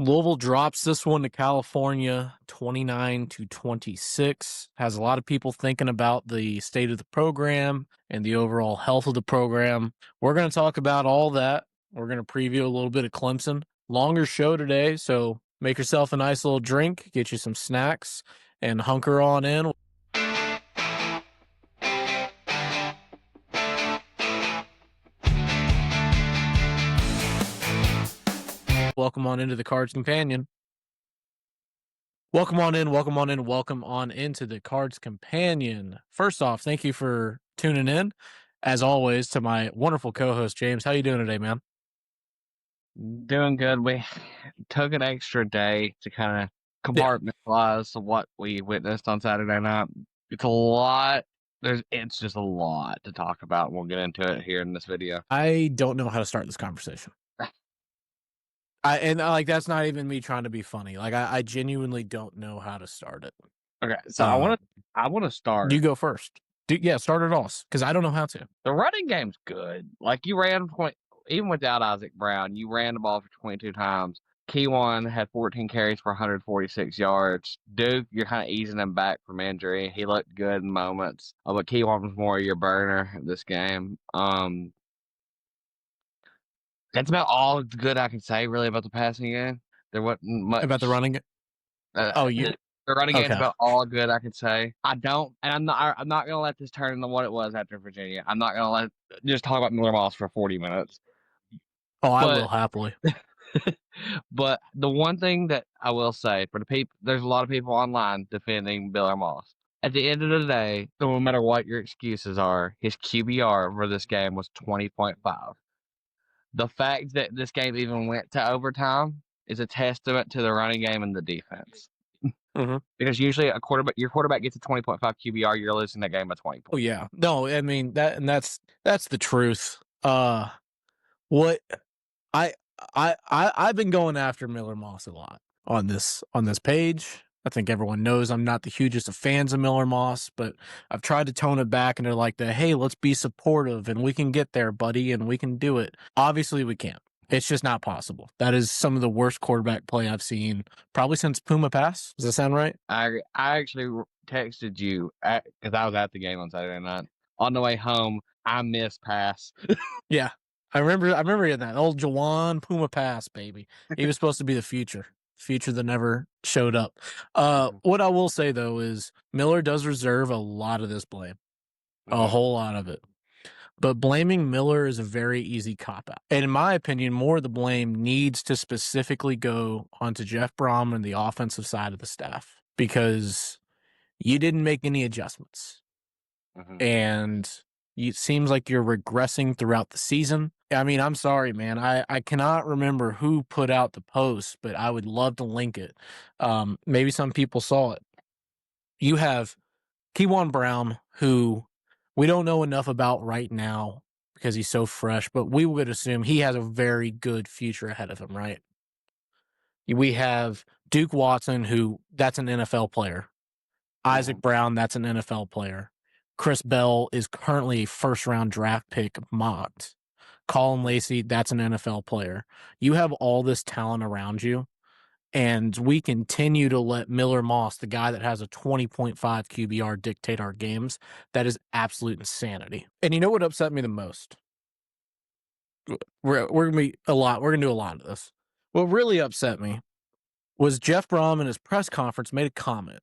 Louisville drops this one to California 29-26. Has a lot of people thinking about the state of the program and the overall health of the program. We're going to talk about all that. We're going to preview a little bit of Clemson. Longer show today, so make yourself a nice little drink, get you some snacks, and hunker on in. Welcome on into the Cards Companion. Welcome on into the Cards Companion. First off, thank you for tuning in. As always, to my wonderful co-host, James. How you doing today, man? Doing good. We took an extra day to kind of compartmentalize what we witnessed on Saturday night. It's a lot. It's just a lot to talk about. We'll get into it here in this video. I don't know how to start this conversation. That's not even me trying to be funny. I genuinely don't know how to start it. Okay, so I want to start. You go first. Start it off because I don't know how to. The running game's good. Like you ran even without Isaac Brown, you ran the ball for 22 times. Keywan had 14 carries for 146 yards. Duke, you're kind of easing him back from injury. He looked good in moments, but Keywan was more your burner this game. That's about all good I can say really about the passing game. There wasn't much about the running game. The running game's about all good I can say. I'm not gonna let this turn into what it was after Virginia. I'm not gonna just talk about Miller Moss for 40 minutes. I will happily. But the one thing that I will say for the people, there's a lot of people online defending Miller Moss. At the end of the day, no matter what your excuses are, his QBR for this game was 20.5. The fact that this game even went to overtime is a testament to the running game and the defense. Mm-hmm. Because usually your quarterback gets a 20.5 QBR, you're losing that game by 20 points. Oh yeah, no, I mean that's the truth. I've been going after Miller Moss a lot on this page. I think everyone knows I'm not the hugest of fans of Miller Moss, but I've tried to tone it back, and they're like, hey, let's be supportive, and we can get there, buddy, and we can do it. Obviously, we can't. It's just not possible. That is some of the worst quarterback play I've seen probably since Puma Pass. Does that sound right? I actually texted you because I was at the game on Saturday night. On the way home, I missed Pass. Yeah. I remember in that old Jawan Puma Pass, baby. He was supposed to be the future that never showed up. What I will say though is Miller does reserve a lot of this blame, a whole lot of it. But blaming Miller is a very easy cop out. And in my opinion, more of the blame needs to specifically go onto Jeff Brom and the offensive side of the staff because you didn't make any adjustments. And it seems like you're regressing throughout the season. I mean, I'm sorry, man. I cannot remember who put out the post, but I would love to link it. Maybe some people saw it. You have Keywan Brown, who we don't know enough about right now because he's so fresh, but we would assume he has a very good future ahead of him, right? We have Duke Watson, who that's an NFL player. Isaac Brown, that's an NFL player. Chris Bell is currently a first-round draft pick mocked. Colin Lacey, that's an NFL player. You have all this talent around you, and we continue to let Miller Moss, the guy that has a 20.5 QBR, dictate our games. That is absolute insanity. And you know what upset me the most? We're gonna be a lot. We're gonna do a lot of this. What really upset me was Jeff Brom in his press conference made a comment.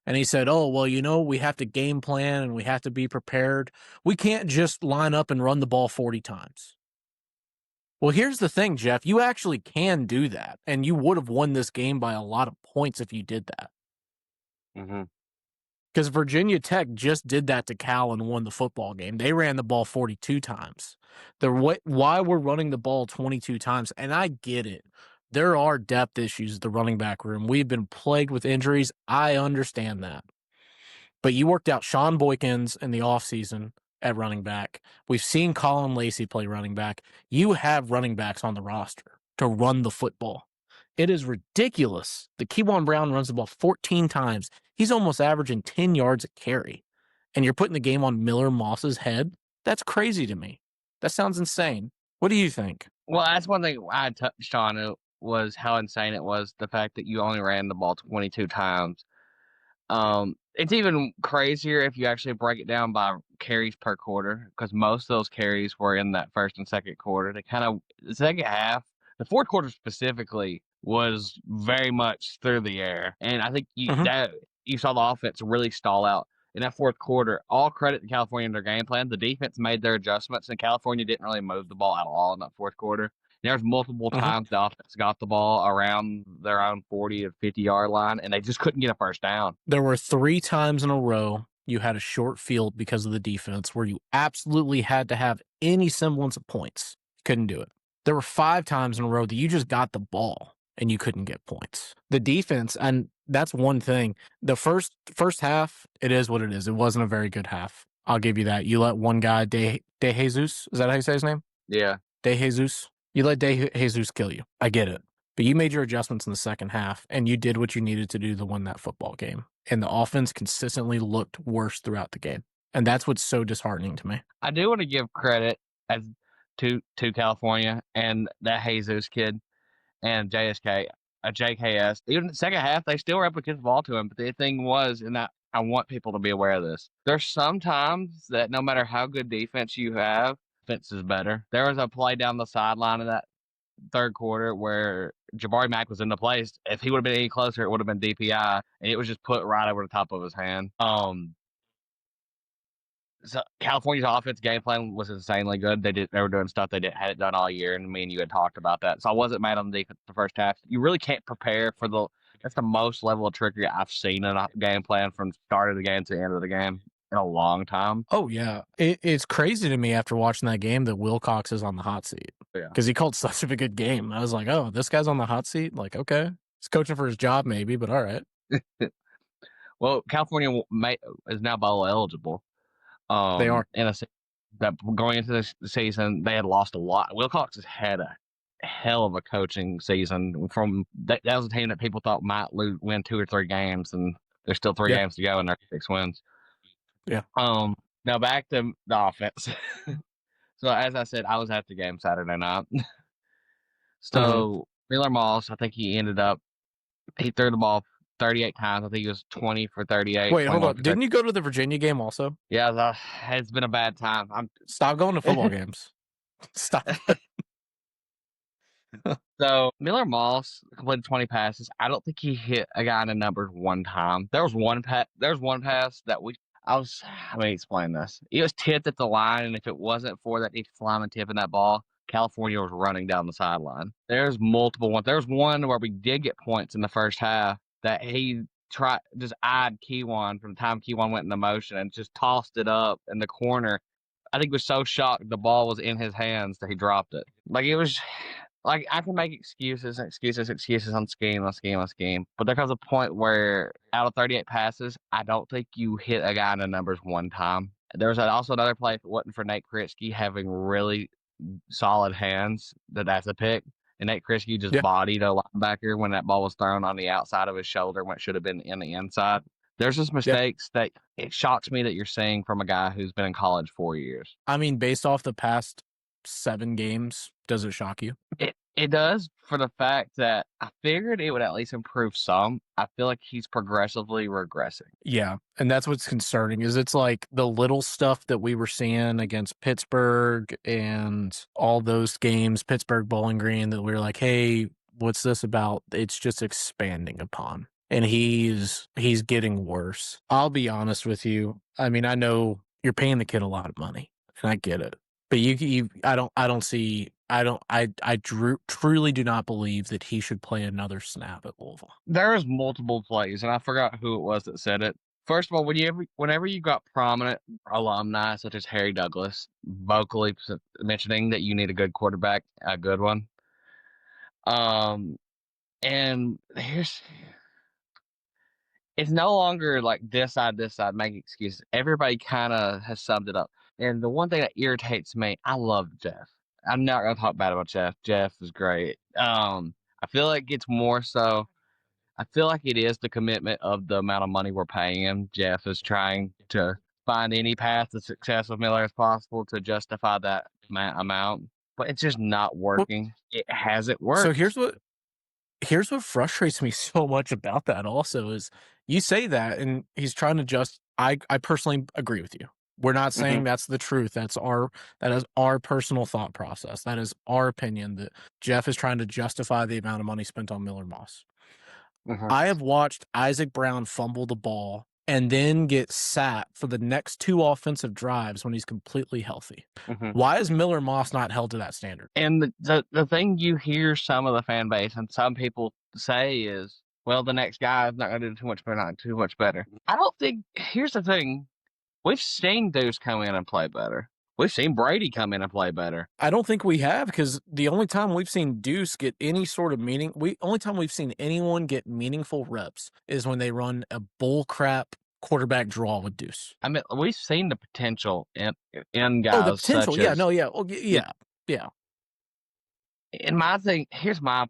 And he said, oh, well, we have to game plan and we have to be prepared. We can't just line up and run the ball 40 times. Well, here's the thing, Jeff. You actually can do that. And you would have won this game by a lot of points if you did that. Because Virginia Tech just did that to Cal and won the football game. They ran the ball 42 times. Why we're running the ball 22 times, and I get it. There are depth issues at the running back room. We've been plagued with injuries. I understand that. But you worked out Sean Boykins in the offseason at running back. We've seen Colin Lacey play running back. You have running backs on the roster to run the football. It is ridiculous. The Keywan Brown runs the ball 14 times. He's almost averaging 10 yards a carry. And you're putting the game on Miller Moss's head? That's crazy to me. That sounds insane. What do you think? Well, that's one thing I touched on was how insane it was. The fact that you only ran the ball 22 times. It's even crazier if you actually break it down by carries per quarter, because most of those carries were in that first and second quarter. The second half, the fourth quarter specifically, was very much through the air, and I think Mhm. you saw the offense really stall out in that fourth quarter. All credit to California and their game plan. The defense made their adjustments, and California didn't really move the ball at all in that fourth quarter. There's multiple Mhm. times the offense got the ball around their own 40 or 50-yard line, and they just couldn't get a first down. There were 3 times in a row you had a short field because of the defense where you absolutely had to have any semblance of points. Couldn't do it. There were 5 times in a row that you just got the ball and you couldn't get points. The defense, and that's one thing. The first half, it is what it is. It wasn't a very good half. I'll give you that. You let one guy, De Jesus, is that how you say his name? Yeah. De Jesus. You let De Jesus kill you. I get it. But you made your adjustments in the second half, and you did what you needed to do to win that football game. And the offense consistently looked worse throughout the game. And that's what's so disheartening to me. I do want to give credit as to California and that Jesus kid and JSK, JKS. Even the second half, they still were able to get the ball to him. But the thing was, and I want people to be aware of this, there's sometimes that no matter how good defense you have, offense is better. There was a play down the sideline in that third quarter where Jabari Mack was in the place. If he would have been any closer, it would have been DPI, and it was just put right over the top of his hand. So California's offense game plan was insanely good. They were doing stuff they had it done all year, and me and you had talked about that. So I wasn't mad on the defense the first half. You really can't prepare for that's the most level of trickery I've seen in a game plan from start of the game to the end of the game in a long time. Oh, yeah. It's crazy to me after watching that game that Wilcox is on the hot seat. Yeah. Because he called such a good game. I was like, oh, this guy's on the hot seat? Like, okay. He's coaching for his job, maybe, but all right. Well, California is now bowl eligible. They are. That going into this season, they had lost a lot. Wilcox has had a hell of a coaching season. That was a team that people thought might win 2 or 3 games, and there's still 3 games to go, and they're 6 wins. Yeah. Now back to the offense. So as I said, I was at the game Saturday night. So Miller Moss, I think he threw the ball 38 times. I think he was 20 for 38. Wait, hold on. Didn't you go to the Virginia game also? Yeah, it's been a bad time. Stop going to football games. Stop. So Miller Moss completed 20 passes. I don't think he hit a guy in the numbers one time. There was one pass that let me explain this. It was tipped at the line, and if it wasn't for that defensive lineman tipping that ball, California was running down the sideline. There's multiple ones. There's one where we did get points in the first half that he just eyed Keywan from the time Keywan went into motion and just tossed it up in the corner. I think he was so shocked the ball was in his hands that he dropped it. Like, it was like, I can make excuses on scheme. But there comes a point where out of 38 passes, I don't think you hit a guy in the numbers one time. There was also another play, if it wasn't for Nate Kritsky having really solid hands, that's a pick. And Nate Kritsky just bodied a linebacker when that ball was thrown on the outside of his shoulder when it should have been in the inside. There's just mistakes that it shocks me that you're seeing from a guy who's been in college 4 years. I mean, based off the past 7 games, does it shock you? It does, for the fact that I figured it would at least improve some. I feel like he's progressively regressing. Yeah, and that's what's concerning is it's like the little stuff that we were seeing against Pittsburgh and all those games, Pittsburgh, Bowling Green, that we were like, hey, what's this about? It's just expanding upon. And he's getting worse. I'll be honest with you. I mean, I know you're paying the kid a lot of money, and I get it. But I truly do not believe that he should play another snap at Louisville. There's multiple plays, and I forgot who it was that said it. First of all, whenever you got prominent alumni such as Harry Douglas vocally mentioning that you need a good quarterback, a good one. And it's no longer like this side, make excuses. Everybody kind of has summed it up. And the one thing that irritates me, I love Jeff. I'm not going to talk bad about Jeff. Jeff is great. I feel like it's more so, I feel like it is the commitment of the amount of money we're paying him. Jeff is trying to find any path to success with Miller as possible to justify that amount. But it's just not working. It hasn't worked. So here's Here's what frustrates me so much about that also is you say that and he's trying to just I personally agree with you. We're not saying that's the truth. That is our personal thought process. That is our opinion that Jeff is trying to justify the amount of money spent on Miller Moss. Mm-hmm. I have watched Isaac Brown fumble the ball and then get sat for the next 2 offensive drives when he's completely healthy. Mm-hmm. Why is Miller Moss not held to that standard? And the thing you hear some of the fan base and some people say is, well, the next guy is not going to do too much better, not too much better. I don't think. Here's the thing: we've seen Deuce come in and play better. We've seen Brady come in and play better. I don't think we have because the only time we've seen Deuce get any sort of only time we've seen anyone get meaningful reps is when they run a bull crap quarterback draw with Deuce. I mean, we've seen the potential in Oh, the guys potential. such Yeah, as. no, yeah. Oh, yeah. Yeah. And my thing, here's my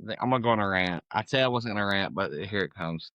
thing. I'm gonna go on a rant. I said I wasn't gonna rant, but here it comes.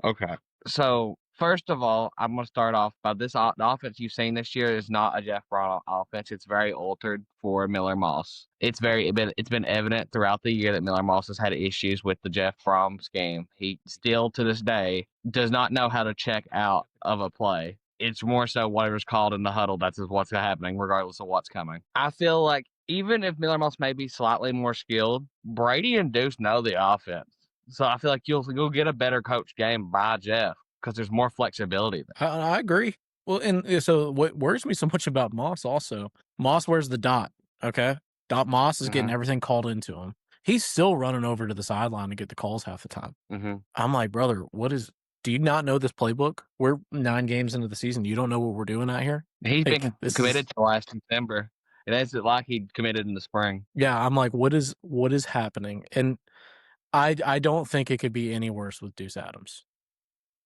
Okay. So first of all, I'm gonna start off by this. The offense you've seen this year is not a Jeff Brown offense. It's very altered for Miller Moss. It's been evident throughout the year that Miller Moss has had issues with the Jeff Fromm's game. He still to this day does not know how to check out of a play. It's more so whatever's called in the huddle. That's what's happening, regardless of what's coming. I feel like even if Miller Moss may be slightly more skilled, Brady and Deuce know the offense. So I feel like you'll get a better coach game by Jeff because there's more flexibility there. I agree. Well, and so what worries me so much about Moss also, Moss wears the dot, okay? Dot Moss is getting everything called into him. He's still running over to the sideline to get the calls half the time. I'm like, brother, do you not know this playbook? We're 9 games into the season. You don't know what we're doing out here? He's Like, been committed to last December. It isn't like he committed in the spring. Yeah, I'm like, what is happening? And I don't think it could be any worse with Deuce Adams.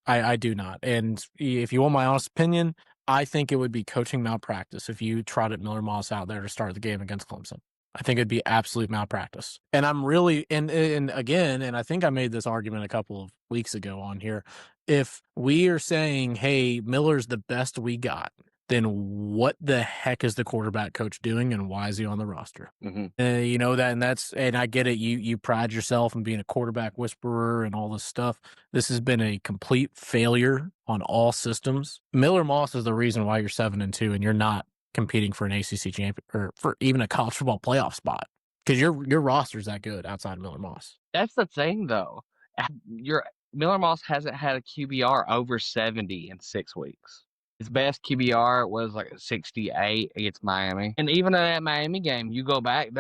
I do not. And if you want my honest opinion, I think it would be coaching malpractice if you trotted Miller Moss out there to start the game against Clemson. I think it'd be absolute malpractice. And I'm really and again, and I think I made this argument a couple of weeks ago on here. If we are saying, hey, Miller's the best we got, then what the heck is the quarterback coach doing and why is he on the roster? You know that, and I get it. You pride yourself in being a quarterback whisperer and all this stuff. This has been a complete failure on all systems. Miller Moss is the reason why you're 7-2 and you're not competing for an ACC champion or for even a college football playoff spot because your roster's that good outside of Miller Moss. That's the thing, though. Your Miller Moss hasn't had a QBR over 70 in 6 weeks. His best QBR was like 68 against Miami. And even in that Miami game, you go back,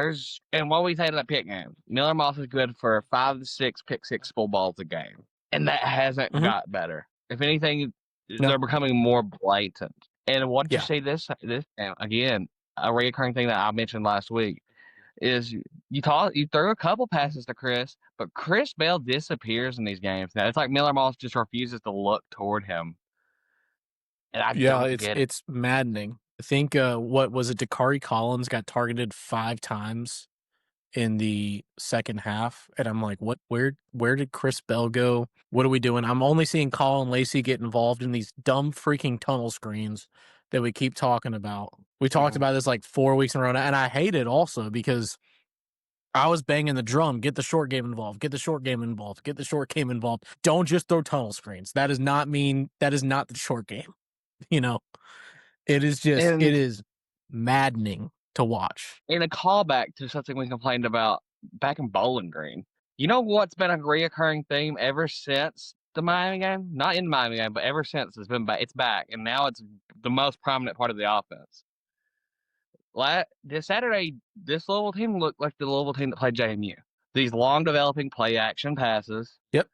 and what we say to that pick game, Miller Moss is good for 5 to 6 pick 6 full balls a game. And that hasn't got better. If anything, they're becoming more blatant. And what did you see this game? Again, a recurring thing that I mentioned last week is you throw a couple passes to Chris, but Chris Bell disappears in these games. Now it's like Miller Moss just refuses to look toward him. And I don't get it. It's maddening. I think what was it? Dakari Collins got targeted 5 times in the second half, and I'm like, what? Where did Chris Bell go? What are we doing? I'm only seeing Colin Lacey get involved in these dumb freaking tunnel screens that we keep talking about. We talked about this like 4 weeks in a row, and I hate it also because I was banging the drum. Get the short game involved. Get the short game involved. Get the short game involved. Don't just throw tunnel screens. That is not the short game. You know, it is maddening to watch. In a callback to something we complained about back in Bowling Green, you know what's been a reoccurring theme ever since the Miami game? Not in the Miami game, but ever since it's been back. It's back, and now it's the most prominent part of the offense. This Saturday, this Louisville team looked like the Louisville team that played JMU. These long developing play action passes. Yep.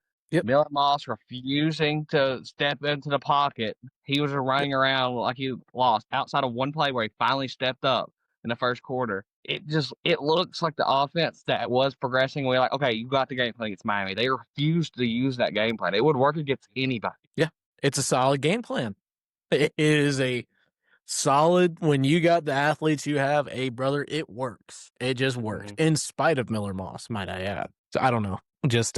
Miller Moss refusing to step into the pocket. He was running around like he lost outside of one play where he finally stepped up in the first quarter. It looks like the offense that was progressing. We're like, okay, you got the game plan against Miami. They refused to use that game plan. It would work against anybody. Yeah, it's a solid game plan. It is a solid when you got the athletes you have. Hey, brother, it works. It just works in spite of Miller Moss, might I add. So I don't know. Just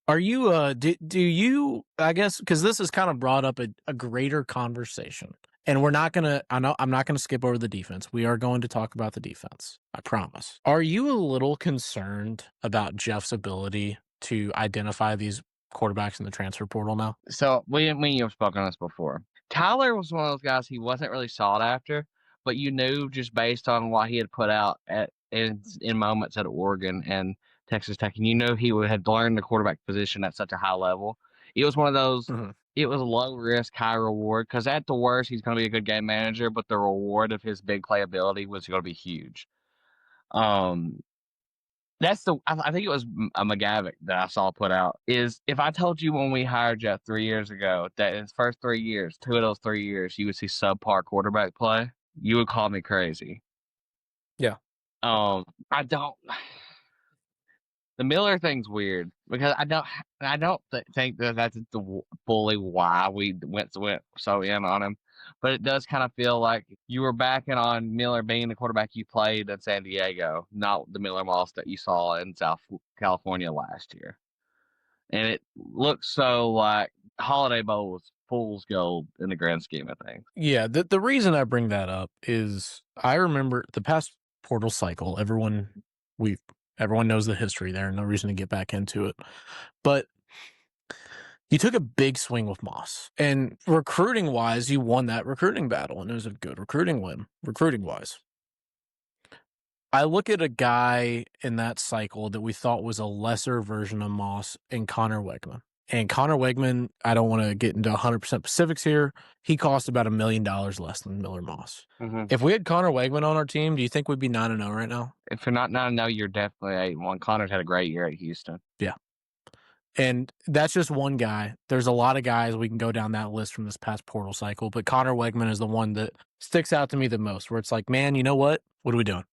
are you do you, I guess, because this has kind of brought up a greater conversation, And we're not going to, I'm not going to skip over the defense. We are going to talk about the defense. I promise. Are you a little concerned about Jeff's ability to identify these quarterbacks in the transfer portal now? So me and you have spoken on this before. Tyler was one of those guys, he wasn't really sought after, but you knew just based on what he had put out in moments at Oregon and Texas Tech, and you knew he had learned the quarterback position at such a high level. It was one of those. It was low risk, high reward, because at the worst he's going to be a good game manager, but the reward of his big playability was going to be huge. That's I think it was a McGavick that I saw put out, is if I told you when we hired Jeff 3 years ago that in his first 3 years, 2 of those 3 years, you would see subpar quarterback play, you would call me crazy. Yeah. I don't. The Miller thing's weird because I don't think that that's fully why we went so in on him, but it does kind of feel like you were backing on Miller being the quarterback you played in San Diego, not the Miller Moss that you saw in South California last year. And it looks so like Holiday Bowl was fool's gold in the grand scheme of things. Yeah, the reason I bring that up is I remember the past portal cycle. Everyone knows the history there. No reason to get back into it, but you took a big swing with Moss, and recruiting wise, you won that recruiting battle, and it was a good recruiting win, recruiting wise. I look at a guy in that cycle that we thought was a lesser version of Moss in Connor Wegman. And Connor Wegman, I don't want to get into 100% specifics here. He cost about $1 million less than Miller Moss. If we had Connor Wegman on our team, do you think we'd be 9-0 right now? If you're not 9-0, you're definitely 8-1. Connor's had a great year at Houston. Yeah. And that's just one guy. There's a lot of guys we can go down that list from this past portal cycle, but Connor Wegman is the one that sticks out to me the most, where it's like, man, you know what? What are we doing?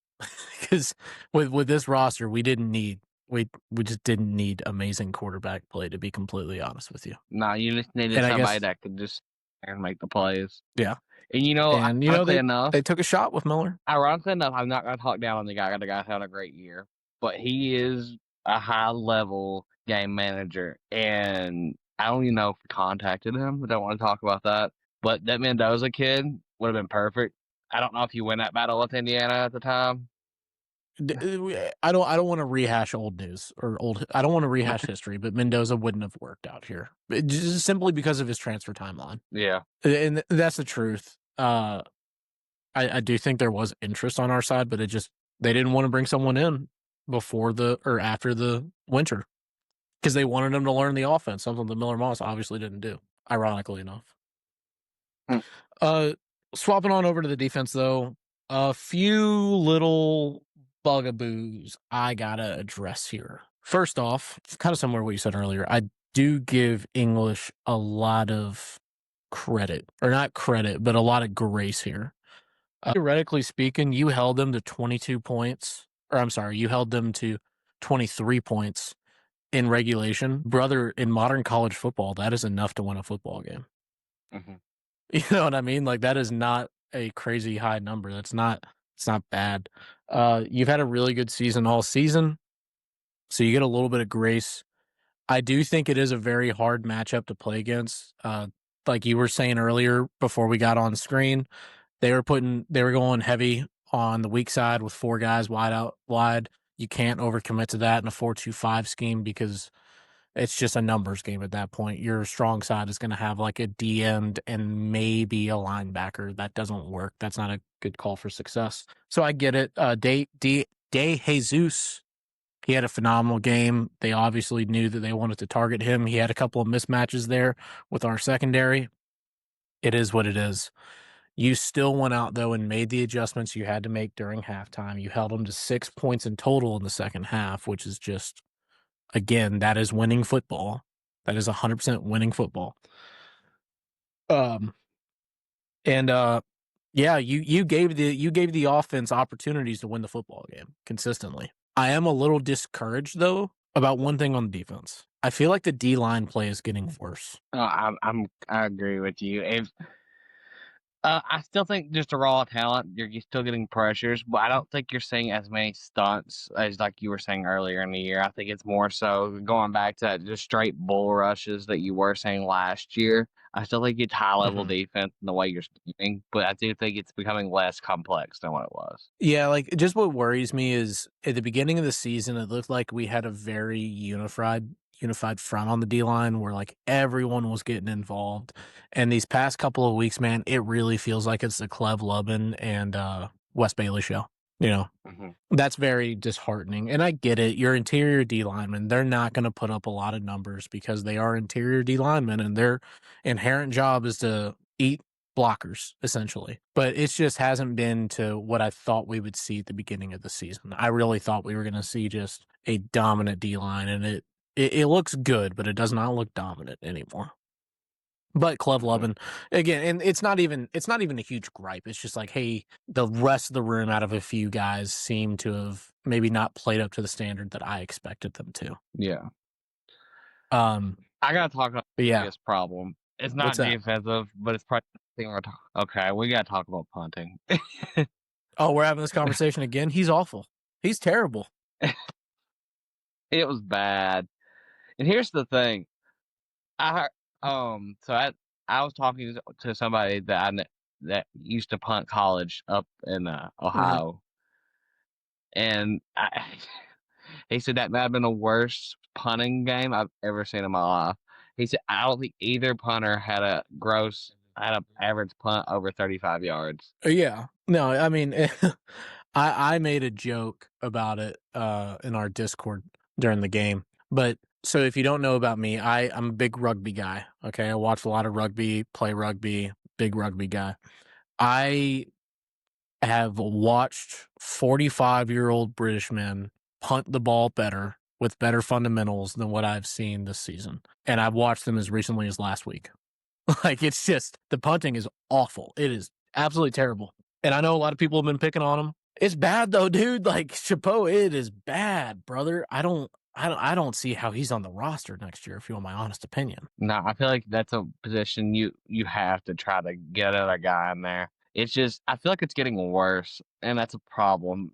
Because with this roster, we just didn't need amazing quarterback play, to be completely honest with you. No, you just needed somebody that could just make the plays. Yeah. And ironically enough, they took a shot with Miller. Ironically enough, I'm not going to talk down on the guy. The guy's having a great year, but he is a high level game manager, and I don't even know if we contacted him. I don't want to talk about that. But that Mendoza kid would have been perfect. I don't know if you win that battle with Indiana at the time. I don't want to rehash old news I don't want to rehash history, but Mendoza wouldn't have worked out here just simply because of his transfer timeline. Yeah, and that's the truth. I do think there was interest on our side, but they didn't want to bring someone in before after the winter because they wanted him to learn the offense, something that Miller Moss obviously didn't do, ironically enough. Swapping on over to the defense, though, a few little bugaboos I gotta address here. First off, kind of similar to what you said earlier, I do give English a lot of credit, or not credit, but a lot of grace here. Theoretically speaking, you held them to 22 points, or I'm sorry, you held them to 23 points in regulation. Brother, in modern college football, that is enough to win a football game. You know what I mean? Like, that is not a crazy high number. It's not bad. You've had a really good season all season, so you get a little bit of grace. I do think it is a very hard matchup to play against. Like you were saying earlier before we got on screen, they were going heavy on the weak side with 4 guys wide. You can't overcommit to that in a 4-2-5 scheme because it's just a numbers game at that point. Your strong side is going to have like a D end and maybe a linebacker. That doesn't work. That's not a good call for success. So I get it. De Jesus, he had a phenomenal game. They obviously knew that they wanted to target him. He had a couple of mismatches there with our secondary. It is what it is. You still went out, though, and made the adjustments you had to make during halftime. You held them to 6 points in total in the second half, which is just, again, that is winning football. That is 100% winning football. Yeah, you gave the offense opportunities to win the football game consistently. I am a little discouraged, though, about one thing on the defense. I feel like the D-line play is getting worse. I agree with you. I still think just a raw talent, you're still getting pressures, but I don't think you're seeing as many stunts as like you were saying earlier in the year. I think it's more so going back to just straight bull rushes that you were saying last year. I still think it's high level defense in the way you're scheming, but I do think it's becoming less complex than what it was. Yeah, like just what worries me is at the beginning of the season, it looked like we had a very unified front on the D line where like everyone was getting involved. And these past couple of weeks, man, it really feels like it's the Clev Lubin and Wes Bailey show. You know, that's very disheartening. And I get it. Your interior D linemen, they're not going to put up a lot of numbers because they are interior D linemen and their inherent job is to eat blockers, essentially. But it just hasn't been to what I thought we would see at the beginning of the season. I really thought we were going to see just a dominant D line, and it looks good, but it does not look dominant anymore. But Clev Lubin, again, and it's not even a huge gripe. It's just like, hey, the rest of the room out of a few guys seem to have maybe not played up to the standard that I expected them to. Yeah. I gotta talk about the biggest problem. It's not What's that? defensive, but it's probably the thing we're talking. Okay, we gotta talk about punting. Oh, we're having this conversation again. He's awful. He's terrible. It was bad. And here's the thing. I was talking to somebody that used to punt college up in Ohio, and he said that might have been the worst punting game I've ever seen in my life. He said I don't think either punter had an average punt over 35 yards. Yeah. No, I mean, I made a joke about it in our Discord during the game. But so if you don't know about me, I'm a big rugby guy. Okay, I watch a lot of rugby, play rugby, big rugby guy. I have watched 45-year-old British men punt the ball better with better fundamentals than what I've seen this season. And I've watched them as recently as last week. Like, it's just, the punting is awful. It is absolutely terrible. And I know a lot of people have been picking on him. It's bad though, dude. Like, chapeau, it is bad, brother. I don't see how he's on the roster next year, if you want my honest opinion. No, I feel like that's a position you have to try to get another guy in there. It's just I feel like it's getting worse, and that's a problem.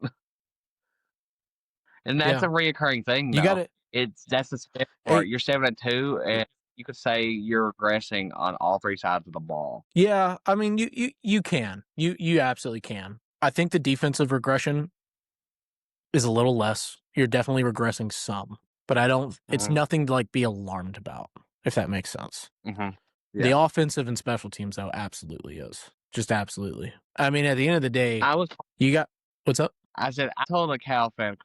And that's a reoccurring thing, You got though. That's the scary part. You're 7-2, and you could say you're regressing on all three sides of the ball. Yeah, I mean, you can. You absolutely can. I think the defensive regression is a little less. You're definitely regressing some, but I don't. It's nothing to like be alarmed about, if that makes sense. Yeah. The offensive and special teams, though, absolutely is. Just absolutely. I mean, at the end of the day, you got what's up? I said I told a Cal fan,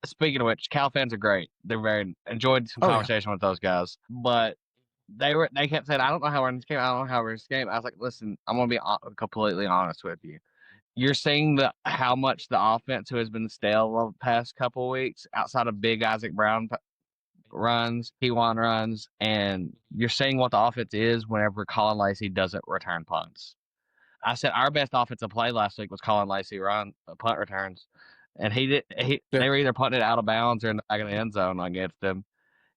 speaking of which, Cal fans are great. They're very enjoyed some conversation with those guys, but they kept saying, I don't know how we're in this game. I don't know how we're in this game. I was like, listen, I'm gonna be completely honest with you. You're seeing how much the offense who has been stale the past couple of weeks outside of big Isaac Brown runs, P1 runs, and you're seeing what the offense is whenever Colin Lacey doesn't return punts. I said our best offensive play last week was Colin Lacey punt returns, and they were either putting it out of bounds or in the back of the end zone against them.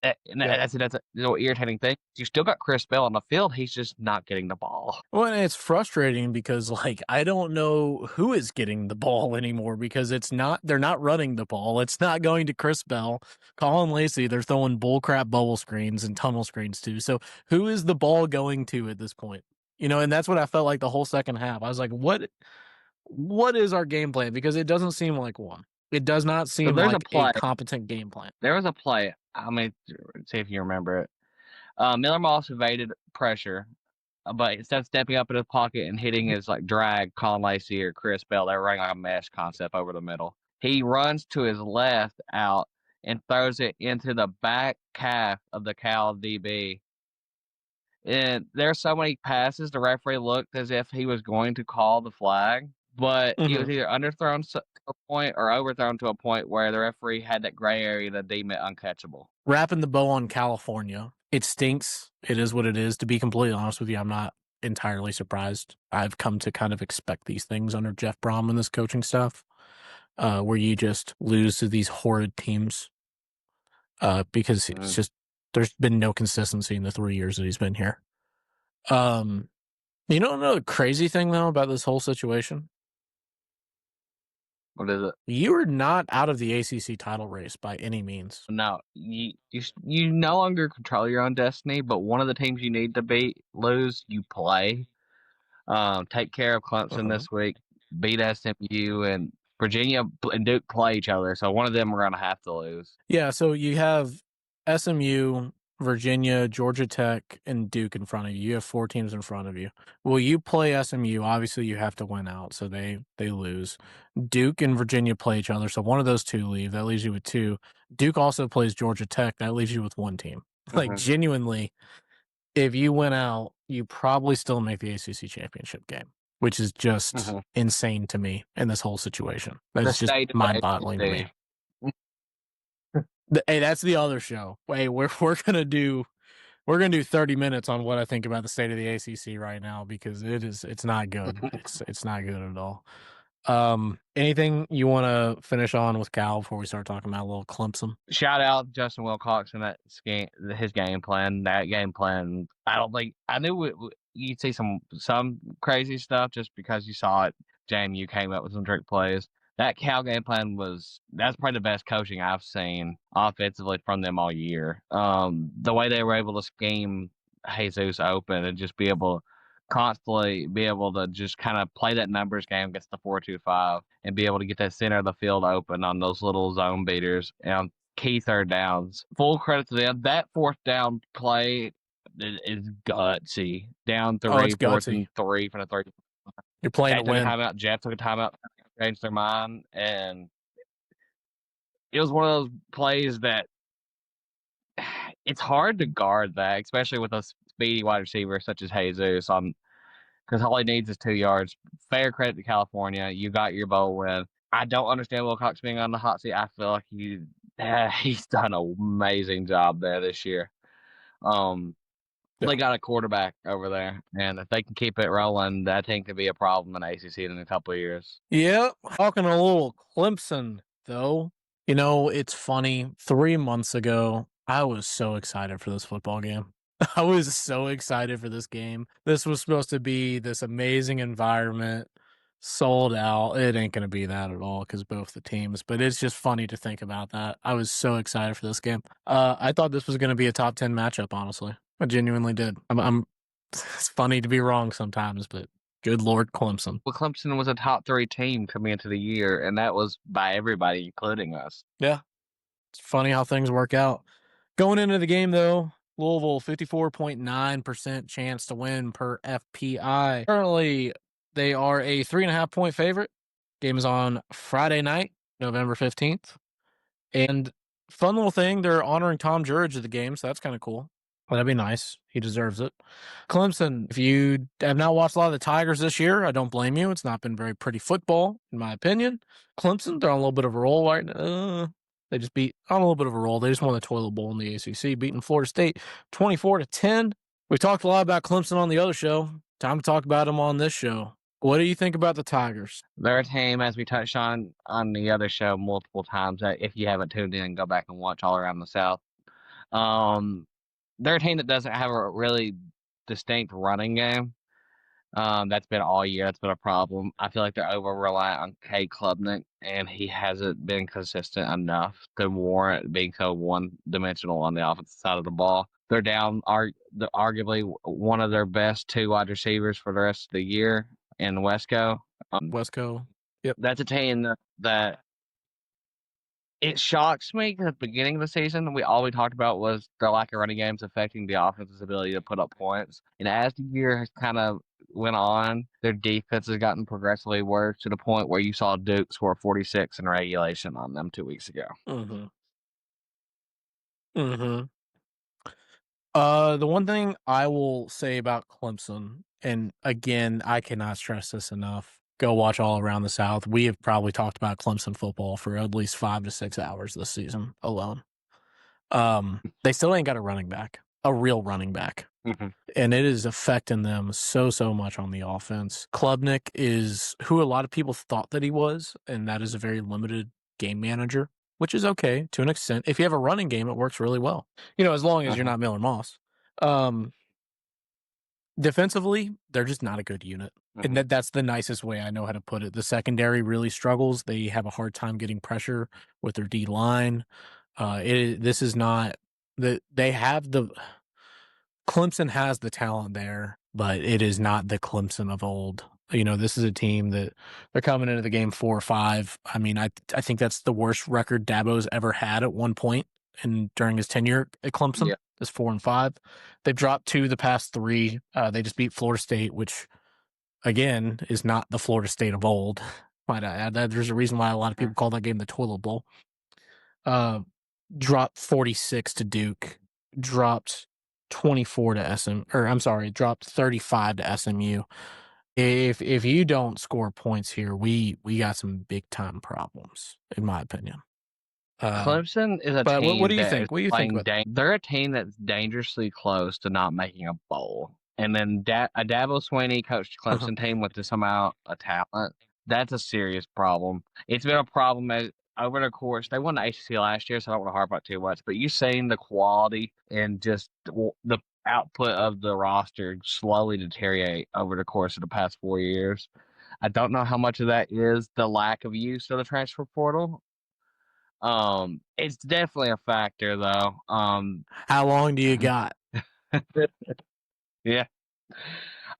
And that's a little irritating thing. You still got Chris Bell on the field. He's just not getting the ball. Well, and it's frustrating because, like, I don't know who is getting the ball anymore because they're not running the ball. It's not going to Chris Bell. Colin Lacey, they're throwing bullcrap bubble screens and tunnel screens too. So who is the ball going to at this point? You know, and that's what I felt like the whole second half. I was like, what is our game plan? Because it doesn't seem like one. It does not seem like a competent game plan. There was a play. I'm going to see if you remember it. Miller Moss evaded pressure, but instead of stepping up in his pocket and hitting his like drag Colin Lacey or Chris Bell, they were running like a mesh concept over the middle. He runs to his left out and throws it into the back calf of the Cal DB. And there's so many passes, the referee looked as if he was going to call the flag, but he was either underthrown to a point or overthrown to a point where the referee had that gray area to deem it uncatchable. Wrapping the bow on California. It stinks. It is what it is. To be completely honest with you, I'm not entirely surprised. I've come to kind of expect these things under Jeff Brom and this coaching stuff, where you just lose to these horrid teams because it's just there's been no consistency in the 3 years that he's been here. You don't know the crazy thing though about this whole situation? What is it? You are not out of the ACC title race by any means. No, you no longer control your own destiny, but one of the teams you need to lose, you play. Take care of Clemson Uh-huh. this week. Beat SMU and Virginia and Duke play each other, so one of them are going to have to lose. Yeah, so you have SMU, Virginia, Georgia Tech, and Duke in front of you. You have 4 teams in front of you. Well, you play SMU. Obviously, you have to win out, so they lose. Duke and Virginia play each other, so one of those two leave. That leaves you with 2. Duke also plays Georgia Tech. That leaves you with 1 team. Like, genuinely, if you win out, you probably still make the ACC championship game, which is just insane to me in this whole situation. The That's just state of the mind-boggling to me. ACC. Hey, that's the other show. Hey, we're gonna do 30 minutes on what I think about the state of the ACC right now because it's not good. It's not good at all. Anything you want to finish on with Cal before we start talking about a little Clemson? Shout out Justin Wilcox and his game plan. That game plan, I knew you'd see some crazy stuff just because you saw it. JMU came up with some trick plays. That Cal game plan that's probably the best coaching I've seen offensively from them all year. The way they were able to scheme Jesus open and just be able constantly be able to just kind of play that numbers game against the 4-2-5 and be able to get that center of the field open on those little zone beaters and key third downs. Full credit to them. That 4th down play is gutsy. Down 3, Oh, it's 4th gutsy. and 3 from the 30. You're playing to win. Timeout. Jeff took a timeout, changed their mind, and it was one of those plays that it's hard to guard that, especially with a speedy wide receiver such as Jesus. Because all he needs is 2 yards. Fair credit to California. You got your bowl win. I don't understand Wilcox being on the hot seat. I feel like he's done an amazing job there this year. They got a quarterback over there, and if they can keep it rolling, that thing could be a problem in ACC in a couple of years. Yep. Talking a little Clemson, though. You know, it's funny. 3 months ago, I was so excited for this football game. I was so excited for this game. This was supposed to be this amazing environment, sold out. It ain't going to be that at all because both the teams, but it's just funny to think about that. I was so excited for this game. I thought this was going to be a top 10 matchup, honestly. I genuinely did. It's funny to be wrong sometimes, but good Lord, Clemson. Well, Clemson was a top 3 team coming into the year, and that was by everybody, including us. Yeah. It's funny how things work out. Going into the game, though, Louisville, 54.9% chance to win per FPI. Currently, they are a 3.5-point favorite. Game is on Friday night, November 15th. And fun little thing, they're honoring Tom Jurge at the game, so that's kind of cool. Well, that'd be nice. He deserves it. Clemson, if you have not watched a lot of the Tigers this year, I don't blame you. It's not been very pretty football, in my opinion. Clemson, they're on a little bit of a roll right now. They just beat on a little bit of a roll. They just won the toilet bowl in the ACC, beating Florida State 24-10. We talked a lot about Clemson on the other show. Time to talk about them on this show. What do you think about the Tigers? They're a team, as we touched on the other show multiple times. If you haven't tuned in, go back and watch All Around the South. They're a team that doesn't have a really distinct running game. That's been all year. That's been a problem. I feel like they're over reliant on K. Klubnik, and he hasn't been consistent enough to warrant being so one dimensional on the offensive side of the ball. They're down arguably one of their best 2 wide receivers for the rest of the year in Wesco. Wesco. Yep. That's a team that it shocks me because at the beginning of the season, all we talked about was their lack of running games affecting the offense's ability to put up points. And as the year has kind of went on, their defense has gotten progressively worse to the point where you saw Duke score 46 in regulation on them 2 weeks ago. Mm-hmm. Mm-hmm. The one thing I will say about Clemson, and again, I cannot stress this enough. Go watch All Around the South. We have probably talked about Clemson football for at least 5 to 6 hours this season alone. They still ain't got a real running back. Mm-hmm. And it is affecting them so much on the offense. Klubnik is who a lot of people thought that he was, and that is a very limited game manager, which is okay to an extent. If you have a running game, it works really well. You know, as long as you're not Miller Moss. Defensively, they're just not a good unit. And that's the nicest way I know how to put it. The secondary really struggles. They have a hard time getting pressure with their D line. This is not they have the Clemson has the talent there, but it is not the Clemson of old. This is a team that they're coming into the game 4-5. I mean, I think that's the worst record Dabo's ever had at one point during his tenure at Clemson. Yeah. Is 4-5. They've dropped 2 the past 3. They just beat Florida State, which again is not the Florida State of old. Might I add that there's a reason why a lot of people call that game the toilet bowl. Dropped 46 to Duke. Dropped 24 to dropped 35 to SMU. If you don't score points here, we got some big time problems, in my opinion. Clemson is a but team. What do you think? What do you think? They're a team that's dangerously close to not making a bowl. And then a Dabo Swinney coached Clemson team with this amount of talent. That's a serious problem. It's been a problem over the course. They won the ACC last year, so I don't want to harp on it too much. But you've seen the quality and just the output of the roster slowly deteriorate over the course of the past 4 years. I don't know how much of that is the lack of use of the transfer portal. It's definitely a factor, though. How long do you got? Yeah.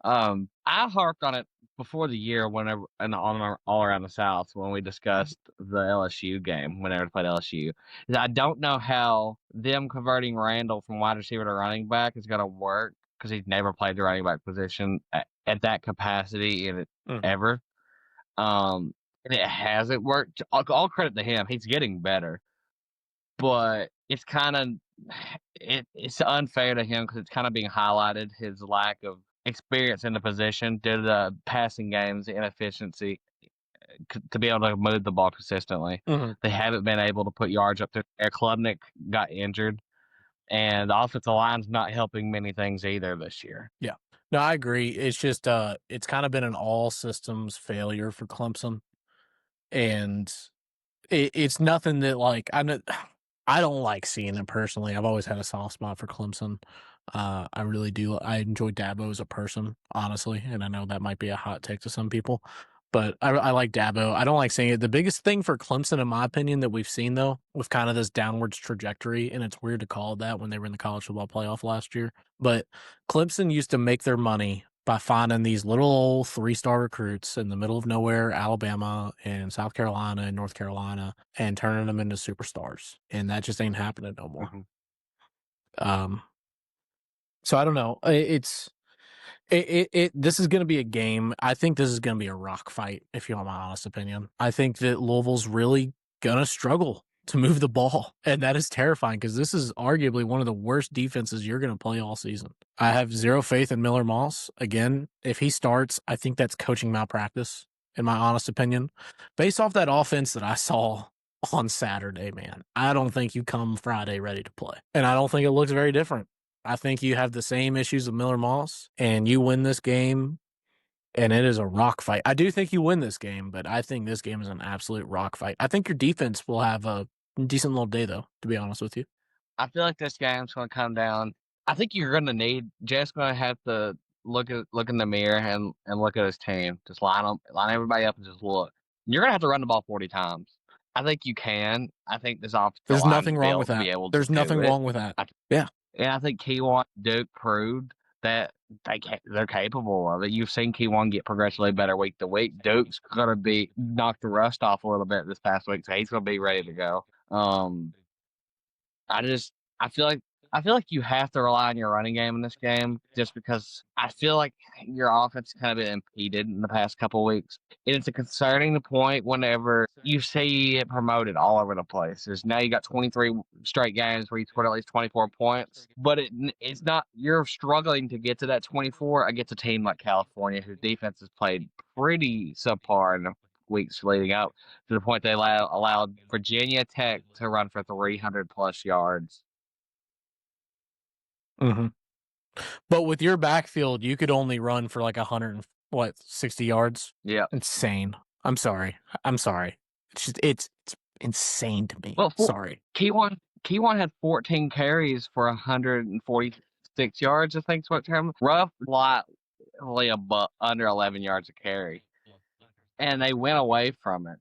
I harped on it before the year whenever all around the South when we discussed the LSU game whenever they played LSU. I don't know how them converting Randall from wide receiver to running back is going to work because he's never played the running back position at that capacity ever. And it hasn't worked. All credit to him. He's getting better. But it's kind of it's unfair to him because it's kind of being highlighted his lack of experience in the position due to the passing game's inefficiency to be able to move the ball consistently. They haven't been able to put yards up there. Klubnik got injured, and the offensive line's not helping many things either this year. Yeah. No, I agree. It's just it's kind of been an all systems failure for Clemson, and it's nothing that I don't like seeing it personally. I've always had a soft spot for Clemson. I really do. I enjoy Dabo as a person, honestly, and I know that might be a hot take to some people, but I like Dabo. I don't like seeing it. The biggest thing for Clemson, in my opinion, that we've seen though, with kind of this downwards trajectory, and it's weird to call it that when they were in the college football playoff last year, but Clemson used to make their money by finding these little old 3-star recruits in the middle of nowhere, Alabama and South Carolina and North Carolina, and turning them into superstars. And that just ain't happening no more. So I don't know. This is going to be a game. I think this is going to be a rock fight, if you want my honest opinion. I think that Louisville's really going to struggle to move the ball, and that is terrifying because this is arguably one of the worst defenses you're going to play all season. I have zero faith in Miller Moss. Again, if he starts, I think that's coaching malpractice, in my honest opinion. Based off that offense that I saw on Saturday, man, I don't think you come Friday ready to play, and I don't think it looks very different. I think you have the same issues of Miller Moss, and you win this game, and it is a rock fight. I do think you win this game, but I think this game is an absolute rock fight. I think your defense will have a decent little day, though, to be honest with you. I feel like this game's going to come down. I think you're going to need Jeff's going to have to look in the mirror and look at his team. Just line everybody up and just look. You're going to have to run the ball 40 times. I think you can. I think this offensive There's line nothing wrong with that. There's nothing wrong with that. Yeah. And I think Keywan Duke proved that they're capable of it. You've seen Keywan get progressively better week to week. Duke's going to be knocked the rust off a little bit this past week, so he's going to be ready to go. I feel like you have to rely on your running game in this game just because I feel like your offense has kind of been impeded in the past couple of weeks. And it's a concerning point whenever you see you get promoted all over the place. There's now you got 23 straight games where you scored at least 24 points, but it's not, you're struggling to get to that 24 against a team like California whose defense has played pretty subpar in the weeks leading up to the point they allowed Virginia Tech to run for 300 plus yards. Mm-hmm. But with your backfield, you could only run for like 60 yards. Yeah, insane. I'm sorry. It's just it's insane to me. Well, sorry. Keywan had 14 carries for 146 6 yards, I think is what term. Rough, lightly under 11 yards a carry. And they went away from it.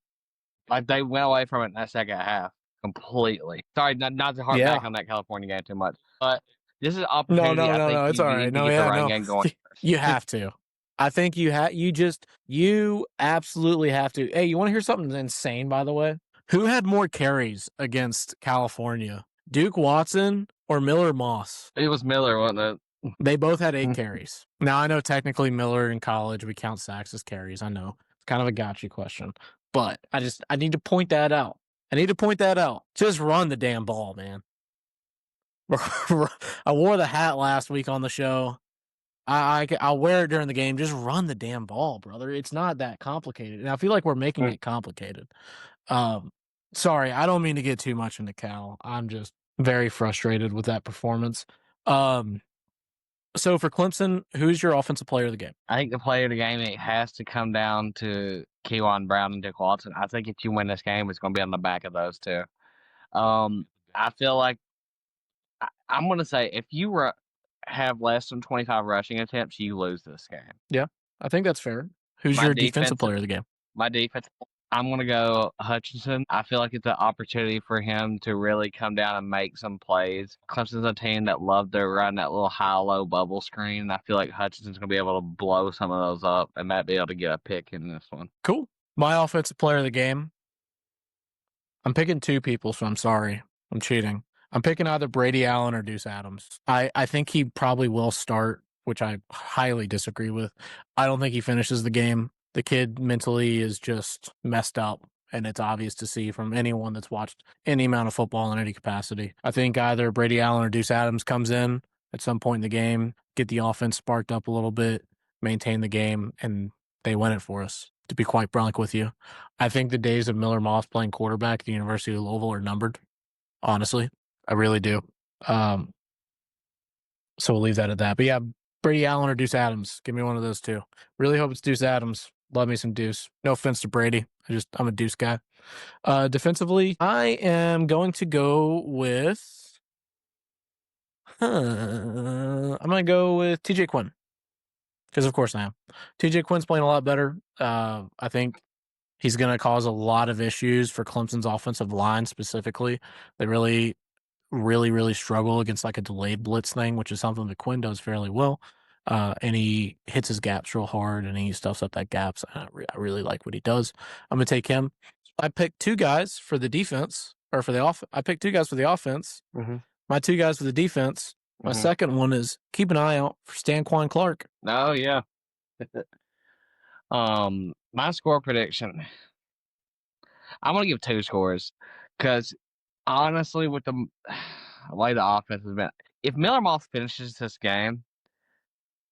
Like, they went away from it in that second half completely. Sorry, not to harp back on that California game too much. But this is an opportunity I think It's you all right. need to get the running game going. You have to. I think you absolutely have to. Hey, you want to hear something insane, by the way? Who had more carries against California? Duke Watson or Miller Moss? It was Miller, wasn't it? They both had 8 carries. Now, I know technically Miller in college, we count sacks as carries. I know. It's kind of a gotcha question. But I need to point that out. Just run the damn ball, man. I wore the hat last week on the show. I'll wear it during the game. Just run the damn ball, brother. It's not that complicated. And I feel like we're making it complicated. Sorry, I don't mean to get too much into Cal. I'm just very frustrated with that performance. So for Clemson, who's your offensive player of the game? I think the player of the game, it has to come down to Kewan Brown and Duke Watson. I think if you win this game, it's going to be on the back of those two. I feel like I'm going to say if you have less than 25 rushing attempts, you lose this game. Yeah, I think that's fair. Who's your defensive player of the game? My defense, I'm going to go Hutchinson. I feel like it's an opportunity for him to really come down and make some plays. Clemson's a team that loved to run that little high-low bubble screen, and I feel like Hutchinson's going to be able to blow some of those up and might be able to get a pick in this one. Cool. My offensive player of the game, I'm picking 2 people, so I'm sorry. I'm cheating. I'm picking either Brady Allen or Deuce Adams. I think he probably will start, which I highly disagree with. I don't think he finishes the game. The kid mentally is just messed up, and it's obvious to see from anyone that's watched any amount of football in any capacity. I think either Brady Allen or Deuce Adams comes in at some point in the game, get the offense sparked up a little bit, maintain the game, and they win it for us, to be quite frank with you. I think the days of Miller Moss playing quarterback at the University of Louisville are numbered, honestly. I really do. So we'll leave that at that. But yeah, Brady Allen or Deuce Adams. Give me one of those two. Really hope it's Deuce Adams. Love me some Deuce. No offense to Brady. I'm a Deuce guy. Defensively, I am going to go with I'm going to go with TJ Quinn. Because of course I am. TJ Quinn's playing a lot better. I think he's going to cause a lot of issues for Clemson's offensive line specifically. They really struggle against like a delayed blitz thing, which is something that Quinn does fairly well. And he hits his gaps real hard and he stuffs up that gaps. I really like what he does. I'm going to take him. I picked 2 guys for the defense or for the offense. I picked 2 guys for the offense. Mm-hmm. My 2 guys for the defense. My second one is keep an eye out for Stanquan Clark. Oh, yeah. My score prediction, I'm going to give 2 scores because honestly, with the way the offense has been, if Miller Moss finishes this game,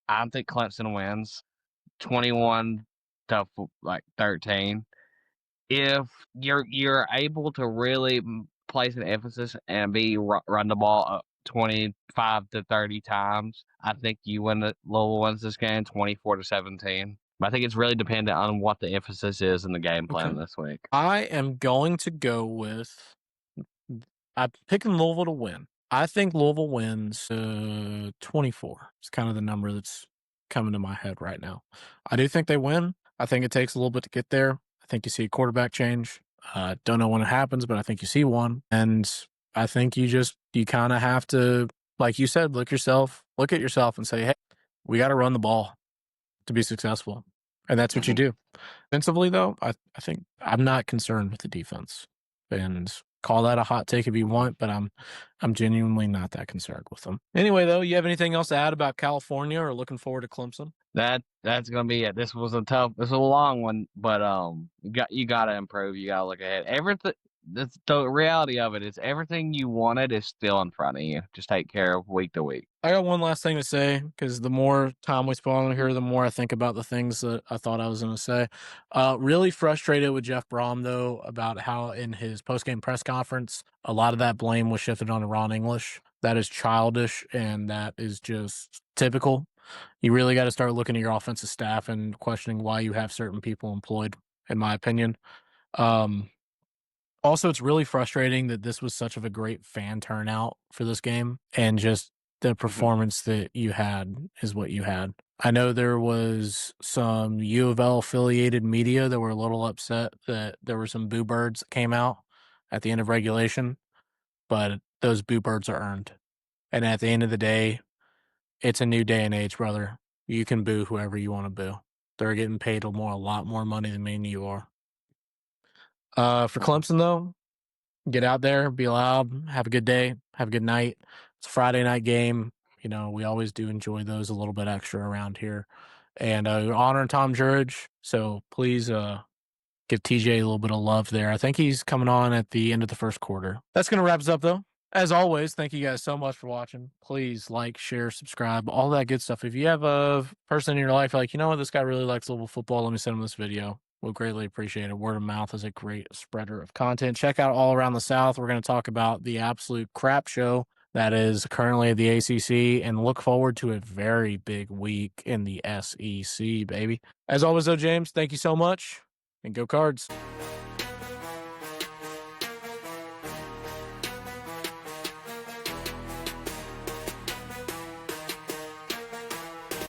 I think Clemson wins 21 to 13. If you're able to really place an emphasis and run the ball 25 to 30 times, I think Louisville wins this game 24 to 17. But I think it's really dependent on what the emphasis is in the game plan this week. I am going to go with I'm picking Louisville to win. I think Louisville wins 24. It's kind of the number that's coming to my head right now. I do think they win. I think it takes a little bit to get there. I think you see a quarterback change. Don't know when it happens, but I think you see one. And I think you kind of have to, like you said, look at yourself and say, hey, we got to run the ball to be successful. And that's what you do. Defensively, though, I think I'm not concerned with the defense. And call that a hot take if you want, but I'm genuinely not that concerned with them. Anyway, though, you have anything else to add about California or looking forward to Clemson? That's gonna be it. This was a long one, but you gotta improve. You gotta look ahead. Everything. The reality of it is everything you wanted is still in front of you. Just take care of week to week. I got one last thing to say because the more time we spend on here, the more I think about the things that I thought I was going to say. Really frustrated with Jeff Brom, though, about how in his post-game press conference, a lot of that blame was shifted on Ron English. That is childish, and that is just typical. You really got to start looking at your offensive staff and questioning why you have certain people employed, in my opinion. Also, it's really frustrating that this was such of a great fan turnout for this game, and just the performance that you had is what you had. I know there was some U of L affiliated media that were a little upset that there were some boo birds that came out at the end of regulation, but those boo birds are earned. And at the end of the day, it's a new day and age, brother. You can boo whoever you want to boo. They're getting paid a lot more money than me and you are. For Clemson, though, get out there, be loud, have a good day, have a good night. It's a Friday night game. You know, we always do enjoy those a little bit extra around here. And we're honoring Tom Jurich, so please give TJ a little bit of love there. I think he's coming on at the end of the first quarter. That's going to wrap us up, though. As always, thank you guys so much for watching. Please like, share, subscribe, all that good stuff. If you have a person in your life like, you know what, this guy really likes Louisville football, let me send him this video. We'll greatly appreciate it. Word of mouth is a great spreader of content. Check out All Around the South. We're going to talk about the absolute crap show that is currently the ACC, and look forward to a very big week in the SEC, baby. As always, though, James, thank you so much, and go Cards.